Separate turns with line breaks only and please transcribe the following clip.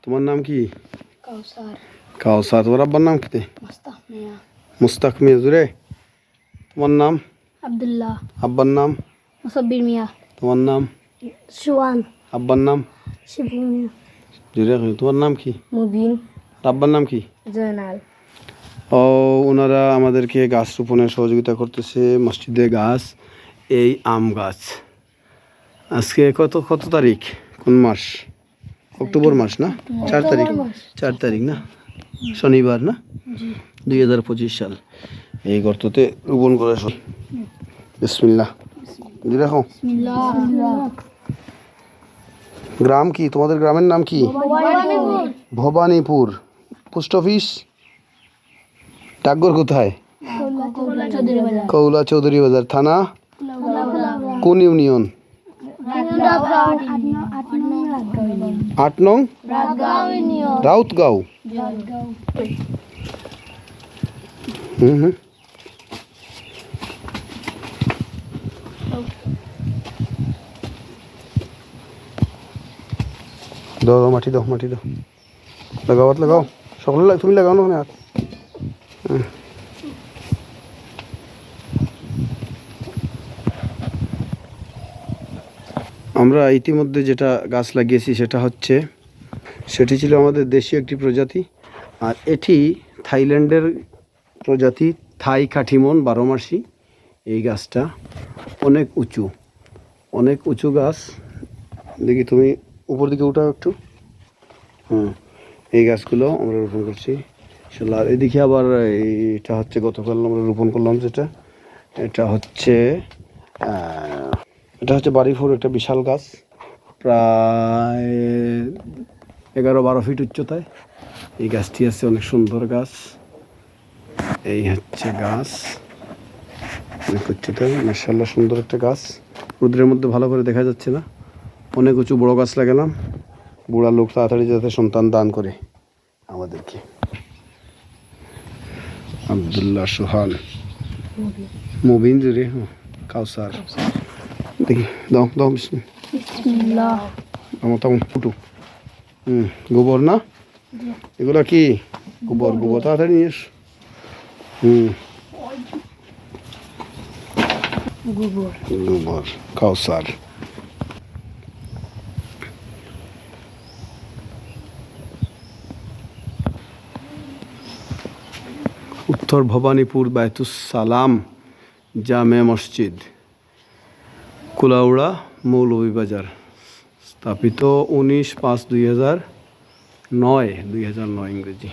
তোমার নাম কি?
কাউসার।
কাউসার। তোমার আব্বার নাম কি?
মুস্তাক মিয়া।
মুস্তাক মিয়া। জুড়ে তোমার নাম?
আব্দুল্লাহ।
আব্বার নাম?
মুসাব্বির মিয়া।
তোমার নাম?
সুয়ান।
আব্বার নাম?
শিবু মিয়া।
জুড়ে তোমার নাম কি?
মুবিন।
আব্বার নাম কি?
জয়নাল।
ও, ওনারা আমাদেরকে গাছ রোপণে সহযোগিতা করতেছে। মসজিদে গাছ, এই আম গাছ। আজকে কত কত তারিখ? কোন মাস? অক্টোবর মাস না? 4 তারিখ। 4 তারিখ না? শনিবার না? 2025 সাল। এই গর্ততে রোপণ করে আসো। বিসমিল্লাহ। দেখো গ্রাম কি? তোমাদের গ্রামের নাম কি? ভবানীপুর। Post office? ডাকঘর কোথায়? কৌলা চৌধুরী বাজার। থানা? কোন ইউনিয়ন? 8 নং রাউতগাঁও। হুম। দাও মাটি দাও, মাটি দাও। লাগাও, লাগাও। সকলে তুমি লাগাও না। আমরা ইতিমধ্যে যেটা গাছ লাগিয়েছি সেটি ছিল আমাদের দেশীয় একটি প্রজাতি। আর এটি থাইল্যান্ডের প্রজাতি, থাই কাঠিমন 12 মাসি। এই গাছটা অনেক উঁচু গাছ। দেখি তুমি উপর দিকে উঠাও একটু। এই গাছগুলো আমরা রোপণ করছি। আর এদিকে আবার এটা হচ্ছে গতকাল আমরা রোপণ করলাম যেটা, এটা হচ্ছে বাড়িফোর। একটা বিশাল গাছ, প্রায় 11-12 ফিট উচ্চতায় এই গাছটি আছে। অনেক সুন্দর গাছ। এই হচ্ছে গাছ, অনেক উচ্চতায়, মাশাআল্লাহ সুন্দর একটা গাছ। রোদের মধ্যে ভালো করে দেখা যাচ্ছে না। অনেক উঁচু বড় গাছ লাগালাম। বুড়া লোক তাড়াতাড়ি যাতে সন্তান দান করে আমাদেরকে। আব্দুল্লাহ, সোহান, মুবিন, জুড়ে কাউসার। দেখি দাও দাও। বিসমিল্লাহ। আমার ফুটু। গোবর না? এগুলো কি? গোবর। তাড়াতাড়ি নিয়ে এস। গোবর কাউসার। উত্তর ভবানীপুর বায়তুস সালাম জামে মসজিদ, কুলাউড়া, মৌলভীবাজার। স্থাপিত 19/5/2009 ইংরেজি।